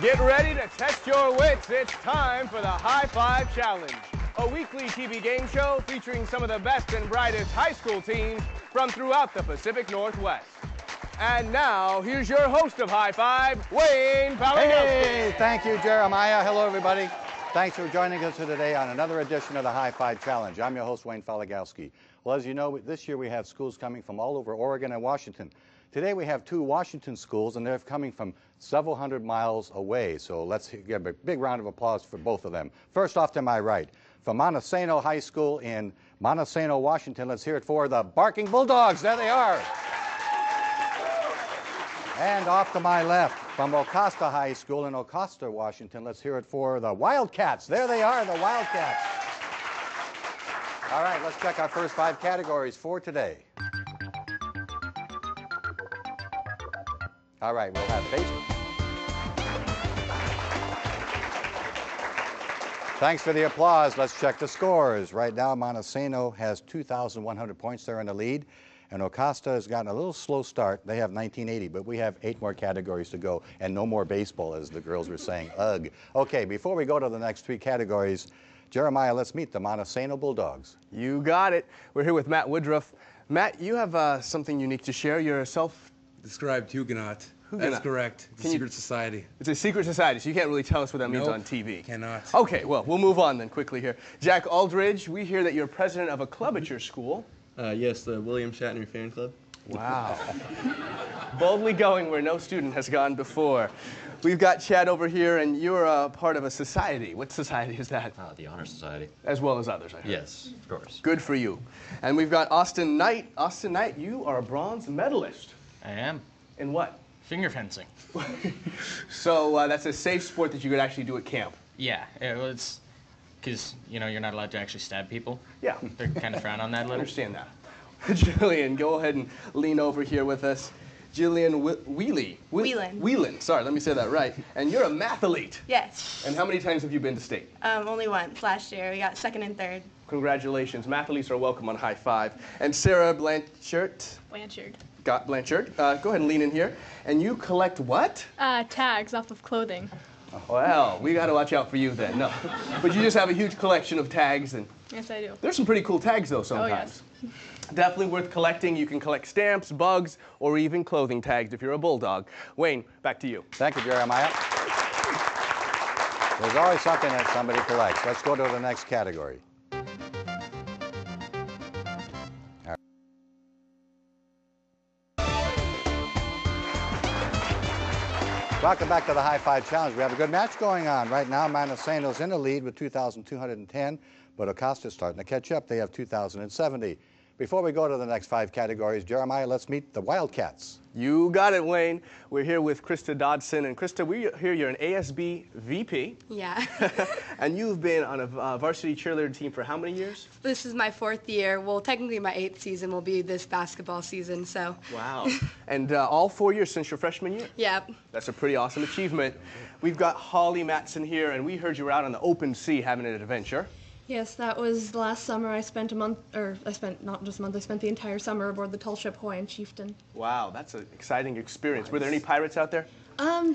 Get ready to test your wits. It's time for the HighFive Challenge, a weekly TV game show featuring some of the best and brightest high school teams from throughout the Pacific Northwest. And now, here's your host of HighFive, Wayne Palagowski. Hey, thank you, Jeremiah. Hello, everybody. Thanks for joining us today on another edition of the HighFive Challenge. I'm your host, Wayne Palagowski. Well, as you know, this year we have schools coming from all over Oregon and Washington. Today we have two Washington schools, and they're coming from several hundred miles away. So let's give a big round of applause for both of them. First off to my right, from Montesano High School in Montesano, Washington, let's hear it for the Barking Bulldogs. There they are. And off to my left, from Ocosta High School in Ocosta, Washington, let's hear it for the Wildcats. There they are, the Wildcats. All right, let's check our first 5 categories for today. All right, we'll have baseball. Thanks for the applause. Let's check the scores. Right now, Montesano has 2,100 points. They're in the lead. And Ocosta has gotten a little slow start. They have 1980, but we have 8 more categories to go, and no more baseball, as the girls were saying. Ugh. Okay, before we go to the next 3 categories, Jeremiah, let's meet the Montesano Bulldogs. You got it. We're here with Matt Woodruff. Matt, you have something unique to share. You're a Described Huguenot. Huguenot. That's correct. It's a secret society. It's a secret society, so you can't really tell us what that means on TV. Cannot. Okay, well, we'll move on then quickly here. Jack Aldridge, we hear that you're president of a club at your school. Yes, the William Shatner Fan Club. Wow. Boldly going where no student has gone before. We've got Chad over here, and you're a part of a society. What society is that? The Honor Society. As well as others, I heard. Yes, of course. Good for you. And we've got Austin Knight. Austin Knight, you are a bronze medalist. I am. In what? Finger fencing. So that's a safe sport that you could actually do at camp. Yeah, it's because, you know, you're not allowed to actually stab people. Yeah. They're kind of frown on that a I little. understand that. Jillian, go ahead and lean over here with us. Jillian Whelan. Sorry, let me say that right. And you're a mathlete. Yes. And how many times have you been to state? Only once last year. We got 2nd and 3rd. Congratulations. Mathletes are welcome on HighFive. And Sarah Blanchard. Blanchard. Go ahead and lean in here. And you collect what? Tags off of clothing. Well, we got to watch out for you then. No. But you just have a huge collection of tags. And Yes, I do. there's some pretty cool tags, though, sometimes. Oh, yes. Definitely worth collecting. You can collect stamps, bugs, or even clothing tags if you're a Bulldog. Wayne, back to you. Thank you, Jeremiah. There's always something that somebody collects. Let's go to the next category. Welcome back to the HighFive Challenge. We have a good match going on. Right now, Montesano's in the lead with 2,210, but Ocosta's starting to catch up. They have 2,070. Before we go to the next 5 categories, Jeremiah, let's meet the Wildcats. You got it, Wayne. We're here with Krista Dodson. And Krista, we hear you're an ASB VP. Yeah. And you've been on a varsity cheerleader team for how many years? This is my 4th year. Well, technically my 8th season will be this basketball season, so. Wow. And all 4 years since your freshman year? Yep. That's a pretty awesome achievement. We've got Holly Matson here, and we heard you were out on the open sea having an adventure. Yes, that was last summer. I spent not just a month, I spent the entire summer aboard the tall ship Hawaiian Chieftain. Wow, that's an exciting experience. Nice. Were there any pirates out there?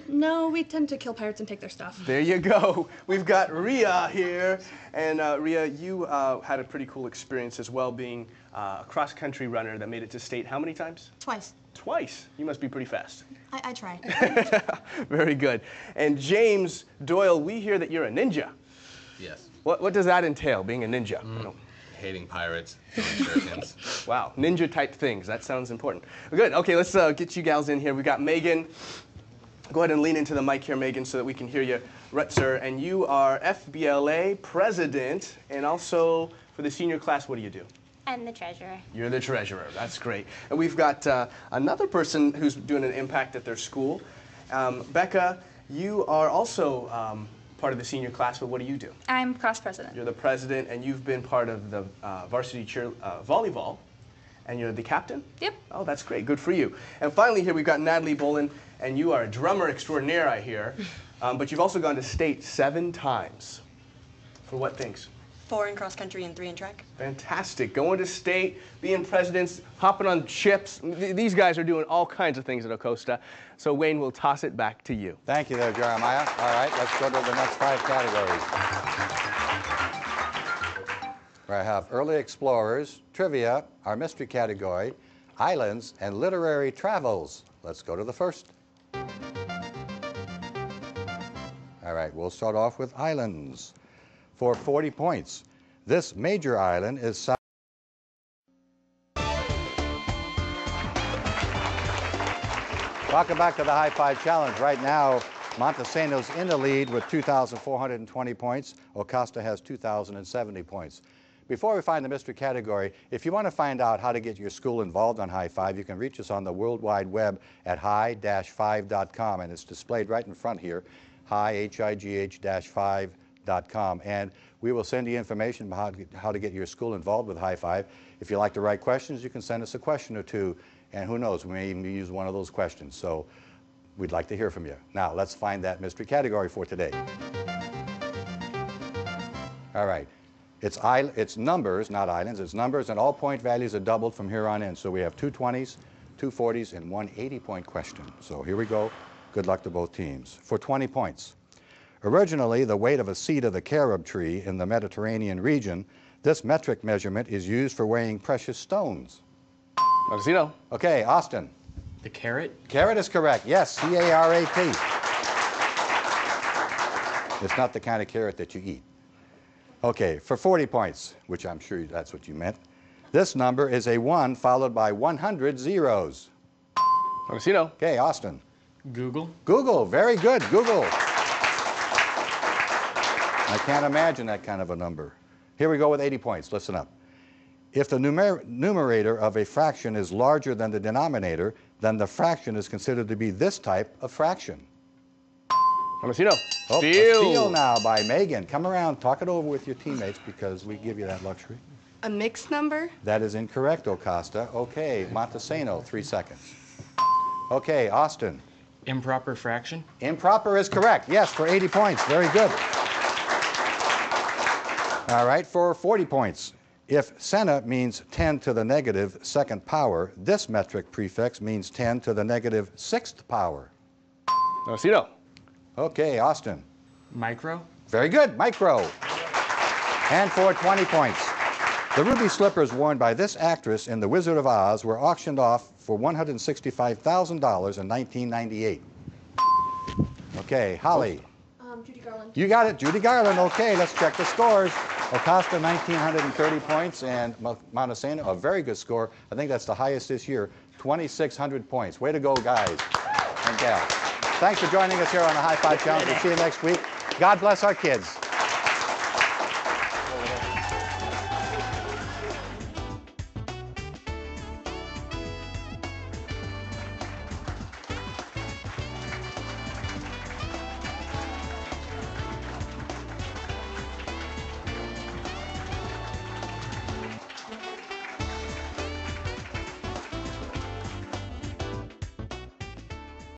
No, we tend to kill pirates and take their stuff. There you go. We've got Rhea here. And Rhea, you had a pretty cool experience as well, being a cross-country runner that made it to state how many times? Twice. Twice? You must be pretty fast. I try. Very good. And James Doyle, we hear that you're a ninja. Yes. What does that entail, being a ninja? Hating pirates, killing shurikens. Wow, ninja-type things. That sounds important. Good. Okay, let's get you gals in here. We've got Megan. Go ahead and lean into the mic here, Megan, so that we can hear you. Rutzer, and you are FBLA president, and also for the senior class, what do you do? I'm the treasurer. You're the treasurer. That's great. And we've got another person who's doing an impact at their school. Becca, you are also part of the senior class, but what do you do? I'm class president. You're the president, and you've been part of the varsity volleyball, and you're the captain? Yep. Oh, that's great. Good for you. And finally here, we've got Natalie Bolin, and you are a drummer extraordinaire, I hear. But you've also gone to state 7 times. For what things? 4 in cross country and 3 in track. Fantastic. Going to state, being presidents, hopping on ships. These guys are doing all kinds of things at Acosta. So, Wayne, we'll toss it back to you. Thank you there, Jeremiah. All right, let's go to the next 5 categories. Where I have early explorers, trivia, our mystery category, islands, and literary travels. Let's go to the first. All right, we'll start off with islands. For 40 points, this major island is south. Welcome back to the High Five Challenge. Right now, Montesano's in the lead with 2,420 points. Acosta has 2,070 points. Before we find the mystery category, if you want to find out how to get your school involved on High Five, you can reach us on the World Wide Web at high-five.com, and it's displayed right in front here, high-5.com, and we will send you information about how to get your school involved with High Five. If you like to write questions, you can send us a question or two, and who knows, we may even use one of those questions. So we'd like to hear from you. Now, let's find that mystery category for today. All right. It's numbers, not islands. It's numbers, and all point values are doubled from here on in. So we have 2 20s, 2 40s, and 1 80-point question. So here we go. Good luck to both teams. For 20 points. Originally, the weight of a seed of the carob tree in the Mediterranean region, this metric measurement is used for weighing precious stones. Montesino. Okay, Austin. The carrot? Carrot is correct. Yes, C-A-R-A-T. It's not the kind of carrot that you eat. Okay, for 40 points, which I'm sure that's what you meant, this number is a 1 followed by 100 zeros. Montesino. Okay, Austin. Google. Google, very good, Google. I can't imagine that kind of a number. Here we go with 80 points, listen up. If the numerator of a fraction is larger than the denominator, then the fraction is considered to be this type of fraction. Montesino. Oh, Steal. a steal now by Megan. Come around, talk it over with your teammates because we give you that luxury. A mixed number? That is incorrect, Acosta. Okay, Montesano, 3 seconds. Okay, Austin. Improper fraction. Improper is correct. Yes, for 80 points. Very good. All right, for 40 points. If cena means 10 to the negative second power, this metric prefix means 10 to the negative sixth power. Montesino. Okay, Austin. Micro. Very good, micro. And for 20 points. The ruby slippers worn by this actress in The Wizard of Oz were auctioned off for $165,000 in 1998. Okay, Holly. Judy Garland. You got it, Judy Garland. Okay, let's check the scores. Acosta, 1,930 points, and Montesano, a very good score. I think that's the highest this year, 2,600 points. Way to go, guys and gals. Thanks for joining us here on the High Five Challenge. We'll see you next week. God bless our kids.